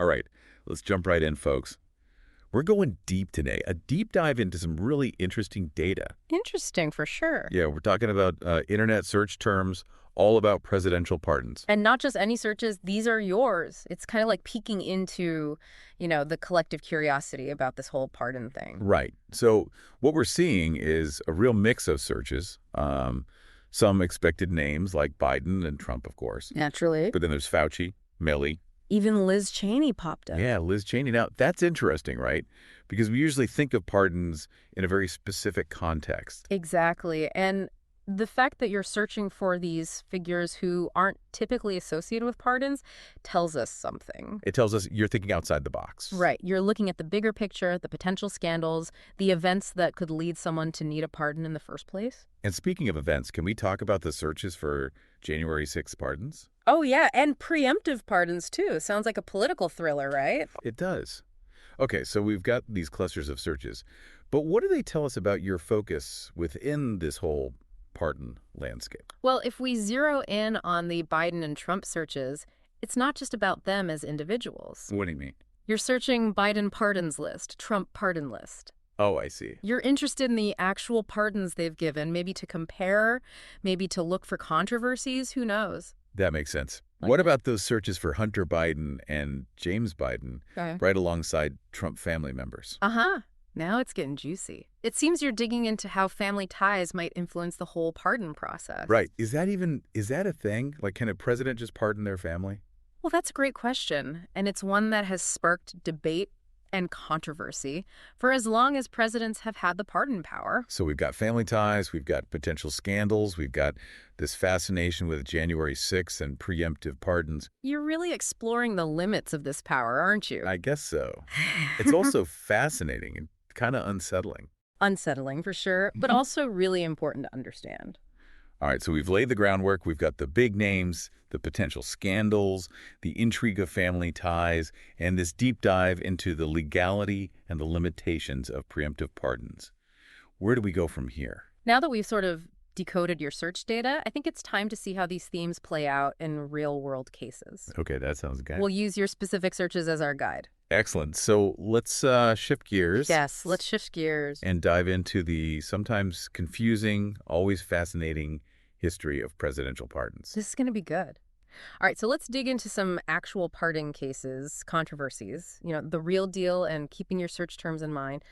All right, let's jump right in, folks. We're going deep today, a deep dive into some really interesting data. Interesting, for sure. Yeah, we're talking about internet search terms, all about presidential pardons. And not just any searches, these are yours. It's kind of like peeking into, the collective curiosity about this whole pardon thing. Right. So what we're seeing is a real mix of searches. Some expected names like Biden and Trump, of course. Naturally. But then there's Fauci, Milley. Even Liz Cheney popped up. Yeah, Liz Cheney. Now, that's interesting, right? Because we usually think of pardons in a very specific context. Exactly. And the fact that you're searching for these figures who aren't typically associated with pardons tells us something. It tells us you're thinking outside the box. Right. You're looking at the bigger picture, the potential scandals, the events that could lead someone to need a pardon in the first place. And speaking of events, can we talk about the searches for January 6th pardons? Oh, yeah. And preemptive pardons, too. Sounds like a political thriller, right? It does. Okay, so we've got these clusters of searches. But what do they tell us about your focus within this whole pardon landscape? Well, if we zero in on the Biden and Trump searches, it's not just about them as individuals. What do you mean? You're searching Biden pardons list, Trump pardon list. Oh, I see. You're interested in the actual pardons they've given, maybe to compare, maybe to look for controversies, who knows? That makes sense. What about those searches for Hunter Biden and James Biden right alongside Trump family members? Uh-huh. Now it's getting juicy. It seems you're digging into how family ties might influence the whole pardon process. Right. Is that a thing? Like, can a president just pardon their family? Well, that's a great question, and it's one that has sparked debate and controversy for as long as presidents have had the pardon power. So we've got family ties, we've got potential scandals, we've got this fascination with January 6th and preemptive pardons. You're really exploring the limits of this power, aren't you? I guess so. It's also fascinating and kind of unsettling. Unsettling, for sure, but also really important to understand. All right, so we've laid the groundwork. We've got the big names, the potential scandals, the intrigue of family ties, and this deep dive into the legality and the limitations of preemptive pardons. Where do we go from here? Now that we've sort of decoded your search data, I think it's time to see how these themes play out in real-world cases. Okay, that sounds good. We'll use your specific searches as our guide. Excellent. So let's shift gears. Yes, let's shift gears. And dive into the sometimes confusing, always fascinating history of presidential pardons. This is going to be good. All right, so let's dig into some actual pardon cases, controversies, the real deal, and keeping your search terms in mind.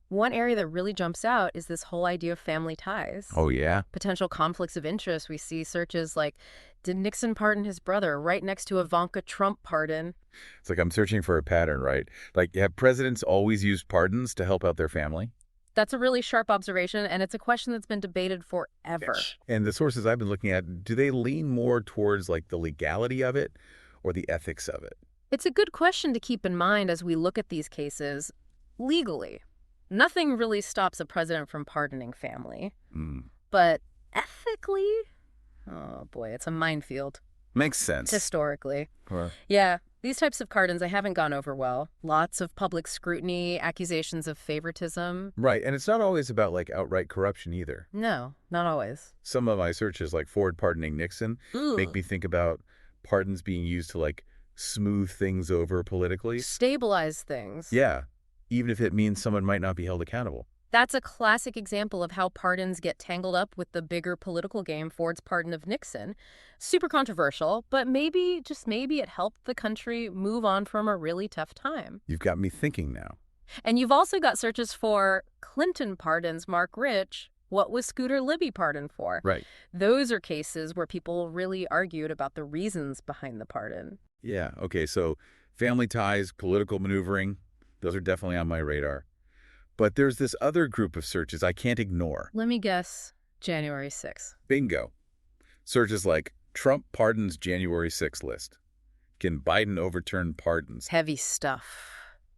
One area that really jumps out is this whole idea of family ties. Oh, yeah? Potential conflicts of interest. We see searches like, did Nixon pardon his brother, right next to Ivanka Trump pardon? It's like I'm searching for a pattern, right? Like, have presidents always used pardons to help out their family? That's a really sharp observation, and it's a question that's been debated forever. And the sources I've been looking at, do they lean more towards like the legality of it or the ethics of it? It's a good question to keep in mind as we look at these cases. Legally, nothing really stops a president from pardoning family. But ethically, oh boy, it's a minefield. Makes sense. Historically. Huh. Yeah. These types of pardons, I haven't gone over well. Lots of public scrutiny, accusations of favoritism. Right, and it's not always about like outright corruption either. No, not always. Some of my searches, like Ford pardoning Nixon, make me think about pardons being used to like smooth things over politically. Stabilize things. Yeah, even if it means someone might not be held accountable. That's a classic example of how pardons get tangled up with the bigger political game, Ford's pardon of Nixon. Super controversial, but maybe, just maybe, it helped the country move on from a really tough time. You've got me thinking now. And you've also got searches for Clinton pardons Mark Rich. What was Scooter Libby pardoned for? Right. Those are cases where people really argued about the reasons behind the pardon. Yeah, okay, so family ties, political maneuvering, those are definitely on my radar. But there's this other group of searches I can't ignore. Let me guess, January 6th. Bingo. Searches like Trump pardons January 6th list. Can Biden overturn pardons? Heavy stuff.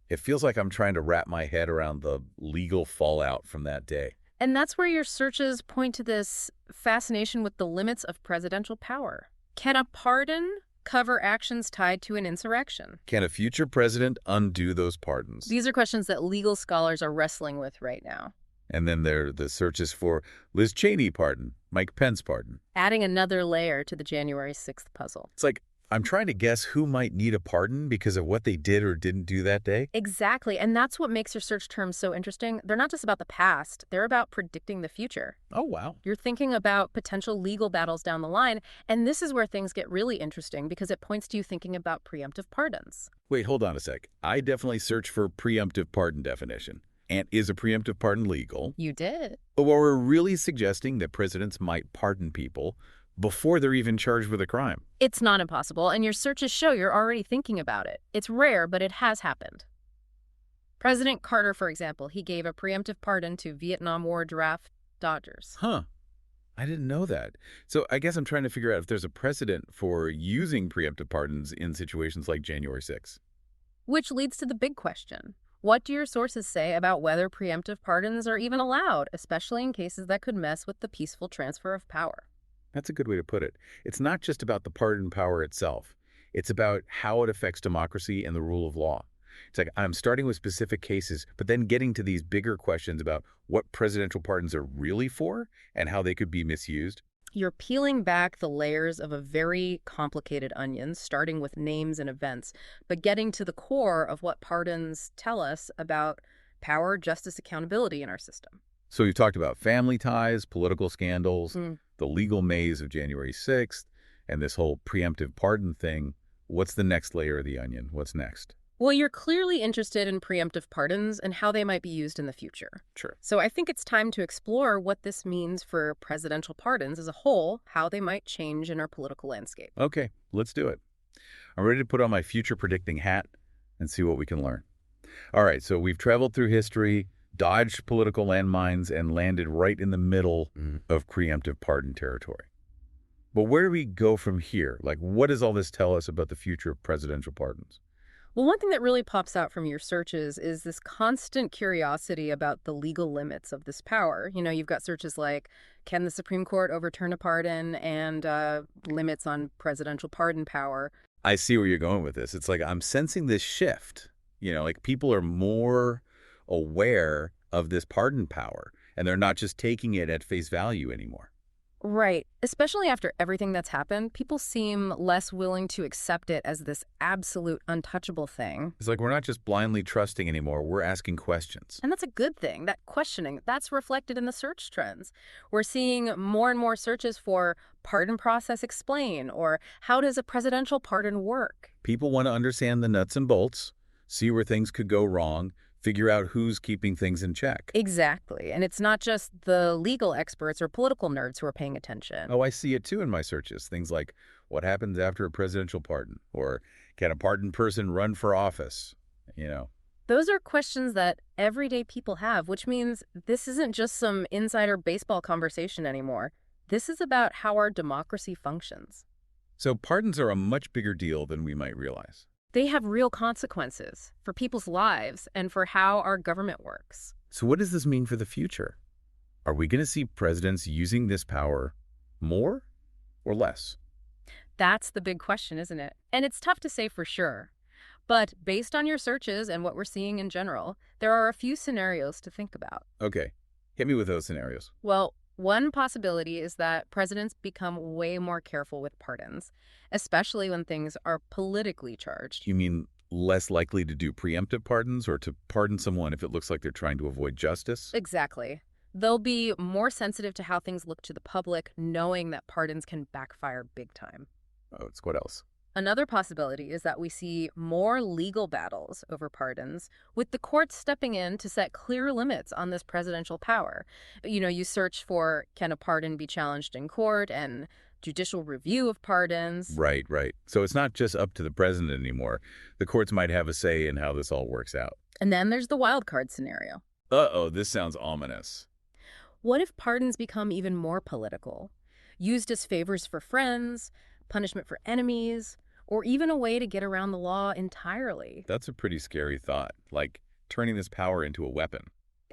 It feels like I'm trying to wrap my head around the legal fallout from that day. And that's where your searches point to this fascination with the limits of presidential power. Can a pardon cover actions tied to an insurrection? Can a future president undo those pardons? These are questions that legal scholars are wrestling with right now. And then there are the searches for Liz Cheney pardon, Mike Pence pardon. Adding another layer to the January 6th puzzle. It's like I'm trying to guess who might need a pardon because of what they did or didn't do that day. Exactly, and that's what makes your search terms so interesting. They're not just about the past, they're about predicting the future. Oh, wow. You're thinking about potential legal battles down the line, and this is where things get really interesting because it points to you thinking about preemptive pardons. Wait, hold on a sec. I definitely searched for preemptive pardon definition. And is a preemptive pardon legal? You did. Or we're really suggesting that presidents might pardon people before they're even charged with a crime. It's not impossible, and your searches show you're already thinking about it. It's rare, but it has happened. President Carter, for example, he gave a preemptive pardon to Vietnam War draft dodgers. Huh. I didn't know that. So I guess I'm trying to figure out if there's a precedent for using preemptive pardons in situations like January 6th. Which leads to the big question. What do your sources say about whether preemptive pardons are even allowed, especially in cases that could mess with the peaceful transfer of power? That's a good way to put it. It's not just about the pardon power itself. It's about how it affects democracy and the rule of law. It's like I'm starting with specific cases, but then getting to these bigger questions about what presidential pardons are really for and how they could be misused. You're peeling back the layers of a very complicated onion, starting with names and events, but getting to the core of what pardons tell us about power, justice, accountability in our system. So we've talked about family ties, political scandals, the legal maze of January 6th, and this whole preemptive pardon thing. What's the next layer of the onion? What's next? Well, you're clearly interested in preemptive pardons and how they might be used in the future. Sure. So I think it's time to explore what this means for presidential pardons as a whole, how they might change in our political landscape. Okay, let's do it. I'm ready to put on my future predicting hat and see what we can learn. All right, so we've traveled through history, dodged political landmines, and landed right in the middle of preemptive pardon territory. But where do we go from here? Like, what does all this tell us about the future of presidential pardons? Well, one thing that really pops out from your searches is this constant curiosity about the legal limits of this power. You know, you've got searches like, can the Supreme Court overturn a pardon, and limits on presidential pardon power. I see where you're going with this. It's like I'm sensing this shift. Like people are more aware of this pardon power, and they're not just taking it at face value anymore. Right. Especially after everything that's happened, people seem less willing to accept it as this absolute untouchable thing. It's like we're not just blindly trusting anymore. We're asking questions. And that's a good thing. That questioning, that's reflected in the search trends. We're seeing more and more searches for pardon process explain, or how does a presidential pardon work? People want to understand the nuts and bolts, see where things could go wrong, figure out who's keeping things in check. Exactly. And it's not just the legal experts or political nerds who are paying attention. Oh, I see it too in my searches. Things like, what happens after a presidential pardon? Or can a pardoned person run for office? Those are questions that everyday people have, which means this isn't just some insider baseball conversation anymore. This is about how our democracy functions. So pardons are a much bigger deal than we might realize. They have real consequences for people's lives and for how our government works. So what does this mean for the future? Are we going to see presidents using this power more or less? That's the big question, isn't it? And it's tough to say for sure. But based on your searches and what we're seeing in general, there are a few scenarios to think about. Okay, hit me with those scenarios. Well, one possibility is that presidents become way more careful with pardons, especially when things are politically charged. You mean less likely to do preemptive pardons or to pardon someone if it looks like they're trying to avoid justice? Exactly. They'll be more sensitive to how things look to the public, knowing that pardons can backfire big time. Oh, it's what else? Another possibility is that we see more legal battles over pardons, with the courts stepping in to set clear limits on this presidential power. You search for, can a pardon be challenged in court, and judicial review of pardons. Right. So it's not just up to the president anymore. The courts might have a say in how this all works out. And then there's the wild card scenario. Uh-oh, this sounds ominous. What if pardons become even more political? Used as favors for friends, punishment for enemies, or even a way to get around the law entirely. That's a pretty scary thought, like turning this power into a weapon.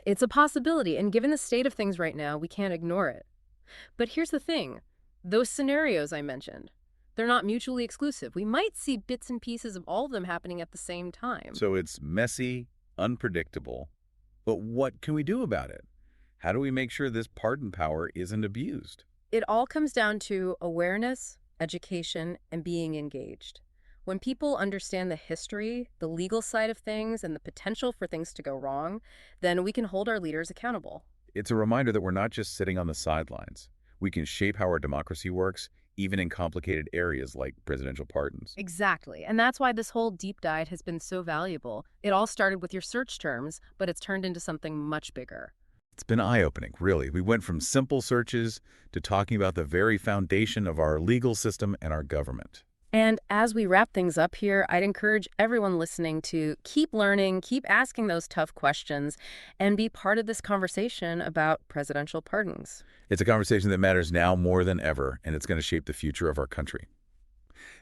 It's a possibility, and given the state of things right now, we can't ignore it. But here's the thing. Those scenarios I mentioned, they're not mutually exclusive. We might see bits and pieces of all of them happening at the same time. So it's messy, unpredictable. But what can we do about it? How do we make sure this pardon power isn't abused? It all comes down to awareness education, and being engaged. When people understand the history, the legal side of things, and the potential for things to go wrong, then we can hold our leaders accountable. It's a reminder that we're not just sitting on the sidelines. We can shape how our democracy works, even in complicated areas like presidential pardons. Exactly. And that's why this whole deep dive has been so valuable. It all started with your search terms, but it's turned into something much bigger. It's been eye-opening, really. We went from simple searches to talking about the very foundation of our legal system and our government. And as we wrap things up here, I'd encourage everyone listening to keep learning, keep asking those tough questions, and be part of this conversation about presidential pardons. It's a conversation that matters now more than ever, and it's going to shape the future of our country.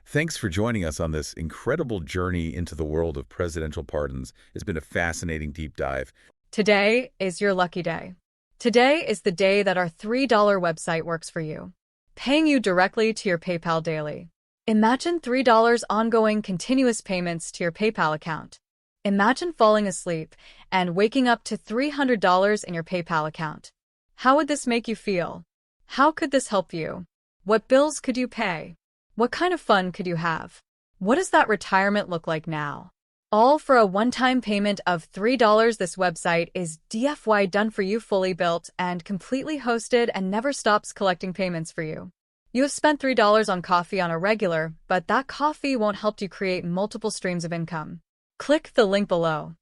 Thanks for joining us on this incredible journey into the world of presidential pardons. It's been a fascinating deep dive. Today is your lucky day. Today is the day that our $3 website works for you, paying you directly to your PayPal daily. Imagine $3 ongoing continuous payments to your PayPal account. Imagine falling asleep and waking up to $300 in your PayPal account. How would this make you feel? How could this help you? What bills could you pay? What kind of fun could you have? What does that retirement look like now? All for a one-time payment of $3. This website is DFY done for you, fully built and completely hosted, and never stops collecting payments for you. You have spent $3 on coffee on a regular, but that coffee won't help you create multiple streams of income. Click the link below.